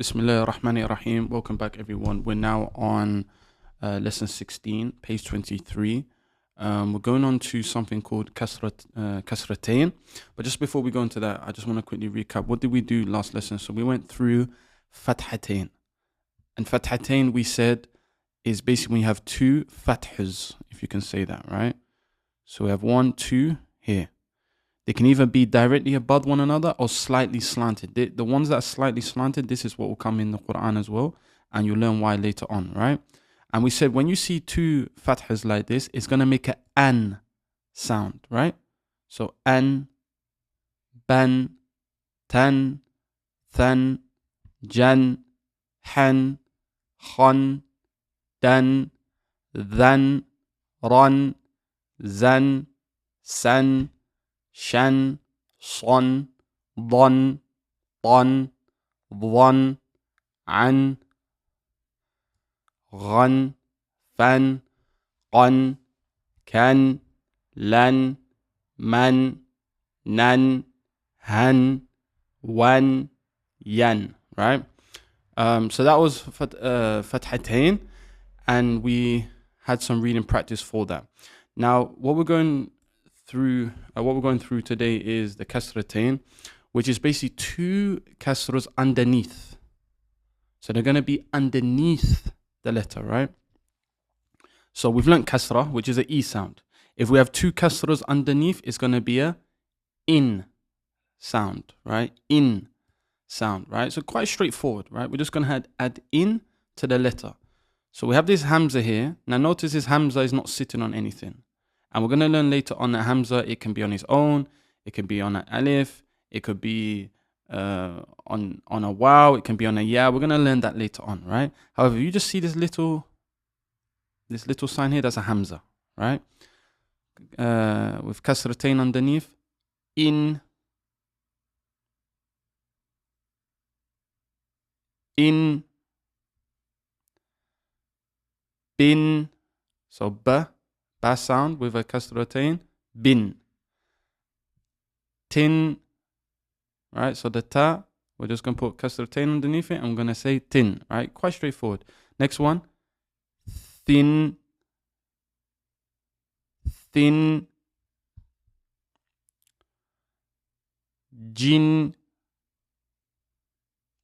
Bismillah ar-Rahman ar-Rahim. Welcome back, everyone. We're now on lesson 16, page 23. We're going on to something called Kasratain. But just before we go into that, I just want to quickly recap. What did we do last lesson? So we went through Fathatain. And Fathatain, we said, is basically when you have two fathas, if you can say that, right? So we have 1, 2 here. They can either be directly above one another or slightly slanted. The ones that are slightly slanted, this is what will come in the Quran as well. And you'll learn why later on, right? And we said when you see two fathas like this, it's going to make an sound, right? So an, ban, tan, than, jan, han, khan, dan, than, ran, zan, san, shan, son, ضن, طن, ضن, عن, غن, fan, قن, كان, لن, من, nan, han, wan, yan, right? So that was Fathatain, and we had some reading practice for that. Now, what we're going through today is the Kasratain, which is basically two kasras underneath. So they're going to be underneath the letter, right? So we've learned kasra, which is an E sound. If we have two kasras underneath, it's going to be a in sound, right? In sound, right? So quite straightforward, right? We're just going to add in to the letter. So we have this Hamza here. Now notice this Hamza is not sitting on anything. And we're going to learn later on that Hamza, it can be on its own, it can be on an alif, it could be on a waw, it can be on a ya. We're going to learn that later on, right? However, you just see this little sign here, that's a Hamza, right? With Kasratain underneath, in, bin, so ba sound with a Kasratain, bin, tin, right? So the ta, we're just going to put Kasratain underneath it. I'm going to say tin, right? Quite straightforward. Next one, thin, jin,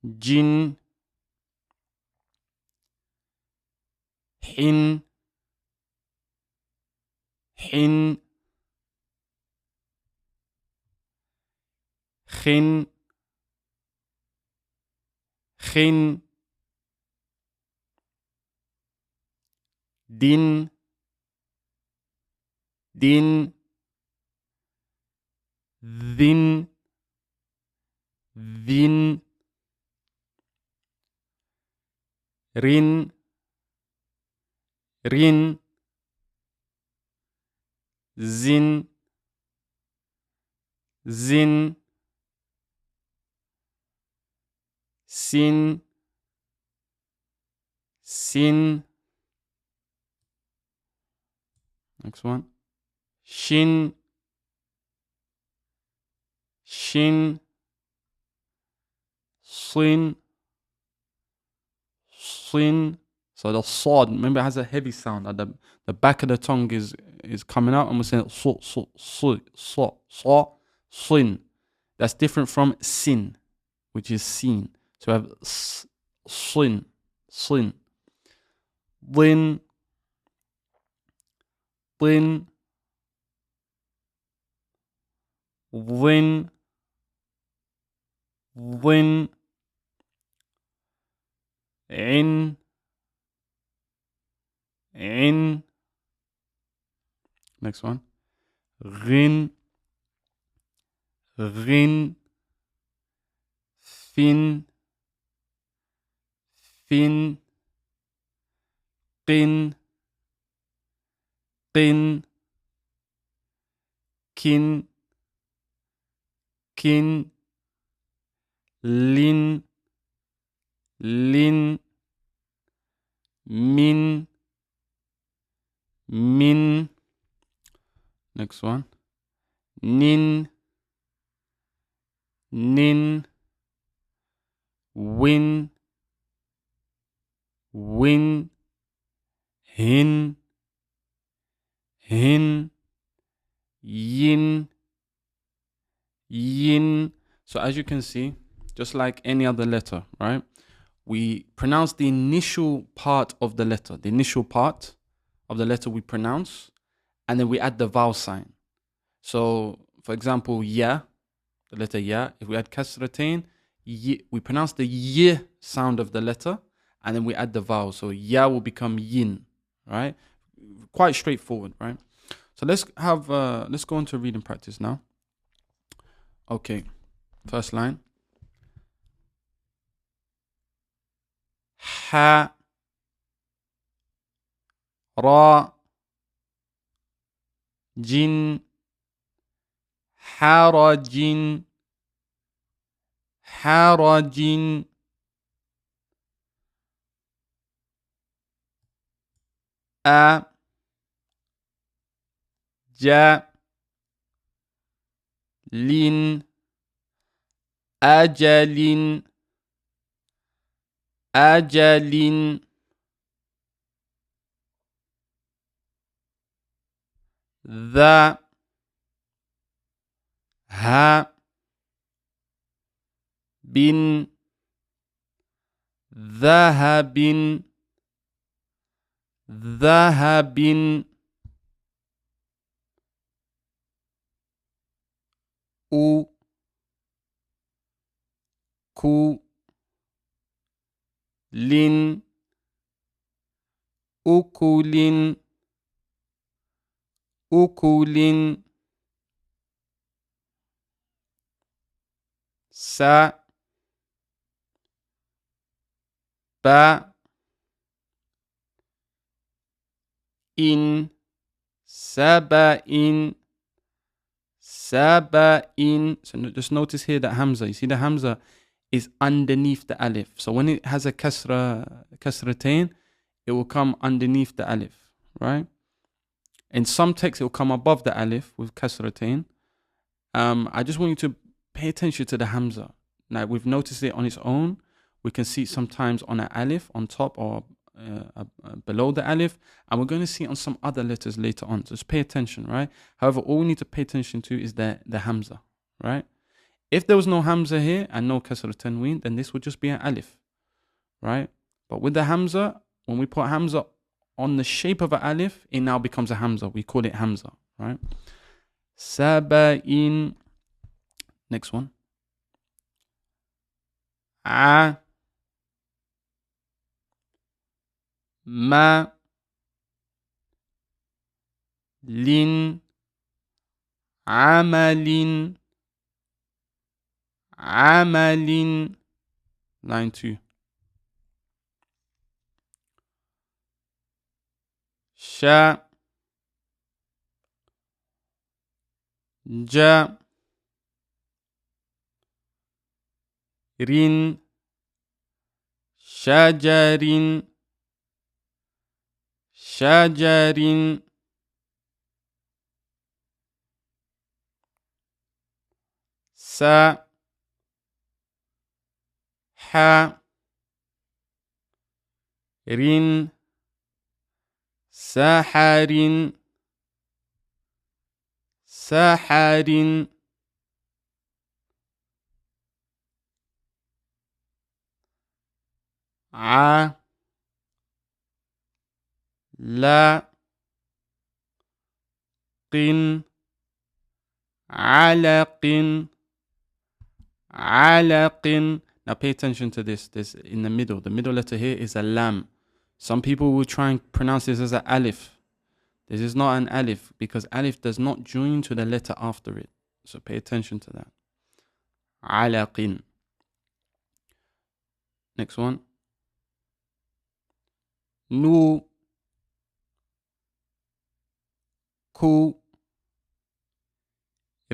hin, khin, din, thin, rin, zin, sin, next one, shin, sin, so the sword, remember, it has a heavy sound. The back of the tongue is coming out, and we're saying sin. That's different from sin, which is seen. So we have sin, lin, in, next one, rin, fin, qin, kin, lin, min, next one, nin, win, win, hin, hin, yin, yin. So as you can see, just like any other letter, right? We pronounce the initial part of the letter. The initial part of the letter we pronounce, and then we add the vowel sign. So, for example, ya, the letter ya, if we add kasratain, we pronounce the y sound of the letter, and then we add the vowel. So ya will become yin, right? Quite straightforward, right? So let's go on to reading practice now. Okay, first line. Ha, ra, jin, harajin, harajin, a, ja, lin, ajalin, ajalin, ذا, ها, bin, ذهب, ذهب, u, ku, lin, ukulin, ukulin, sa, ba, in, saba'in, saba'in. So just notice here that Hamza, you see the Hamza is underneath the alif. So when it has a kasratain, it will come underneath the alif, right? In some texts, it will come above the alif with kasratain. I just want you to pay attention to the Hamza. Now, we've noticed it on its own. We can see it sometimes on an alif on top or below the alif. And we're going to see it on some other letters later on. So just pay attention, right? However, all we need to pay attention to is the Hamza, right? If there was no Hamza here and no Kasr Tanween, then this would just be an alif, right? But with the Hamza, when we put Hamza on the shape of an alif, it now becomes a Hamza. We call it Hamza, right? Saba'in. Next one. A, ma, lin, amalin, amalin. Line 2. Sha, ja, rin, shajarin, shajarin, sa, ha, rin, saharin, saharin, a, la, qin, alaqin, alaqin. Now pay attention to this. This in the middle. The middle letter here is a lam. Some people will try and pronounce this as an alif. This is not an alif because alif does not join to the letter after it. So pay attention to that. Alaqin. Next one. Nu, ku,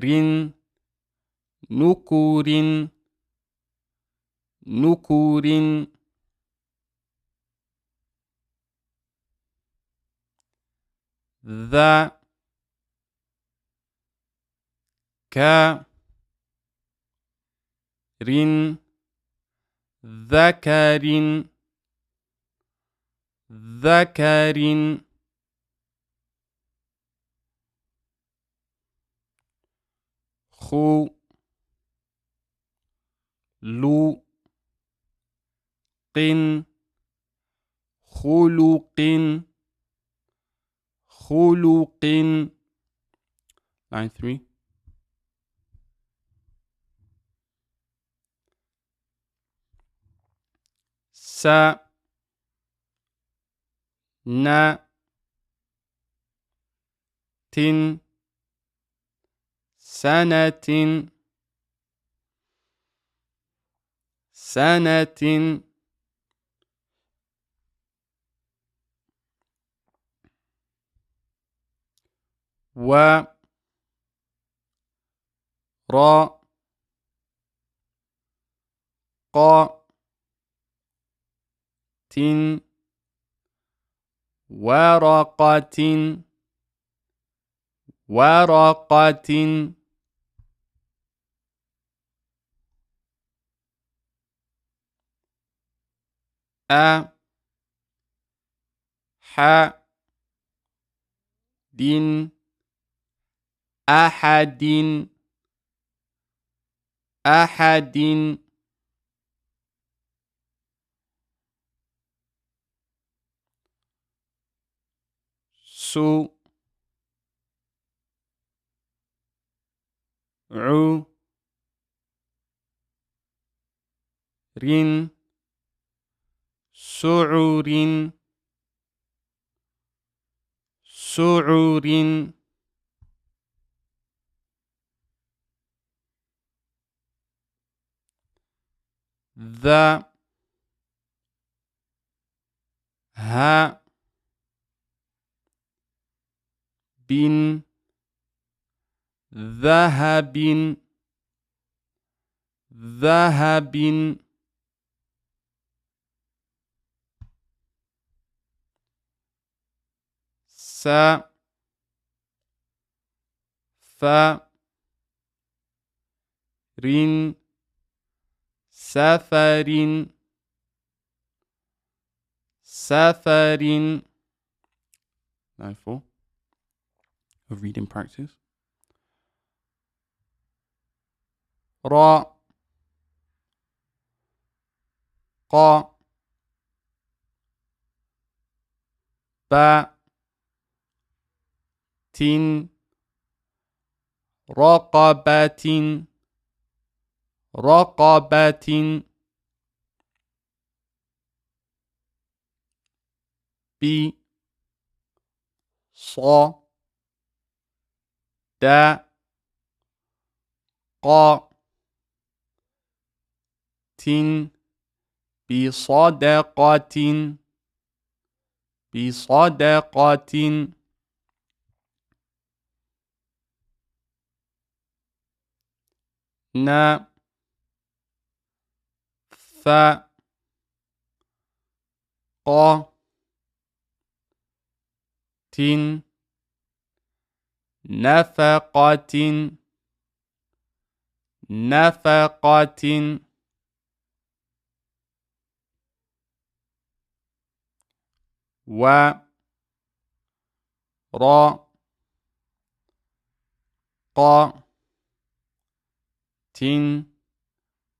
rin, nukurin, nukurin, ذا, ka, rin, ذكر, ذكر خلق خلق خلق. Line 3. سنة سنة سنة و را قا تن ورقة ورقة أحد أحد أحد سو عو رين سعور سعور ذا ها بن ذهب ذهب س ف رين سفر سفر. Line 4 of reading practice. را قا با تن رقبة رقبة بي صا دا قا تن بصدقة بصدقة نا ف قا تن نفقة نفقة و را قا تن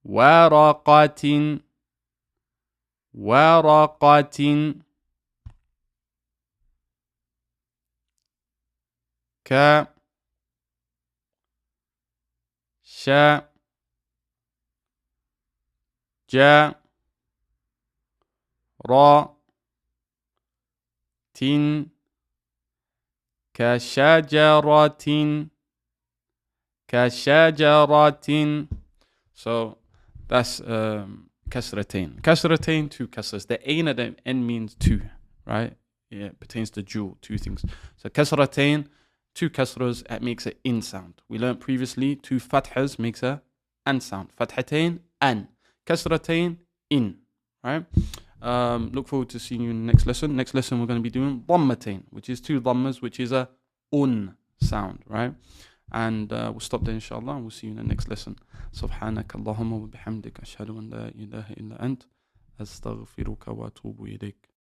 ورقة ورقة ك شا جا را تن كشجرة كشجرة. So that's Kasratain. Kasratain, two kasras. The ain at the end means two, right? Yeah, it pertains to dual, two things. So Kasratain, two kasras, it makes an in sound. We learned previously, two fathas makes a an sound. Fathatain, an. Kasratain, in, right? Look forward to seeing you in the next lesson. Next lesson we're going to be doing dhammatain, which is two dhammas, which is a un sound, right? And we'll stop there inshallah, and we'll see you in the next lesson. سبحانك اللهم وبحمدك أشهد أن لا إله إلا أنت أستغفرك وأتوب إليك.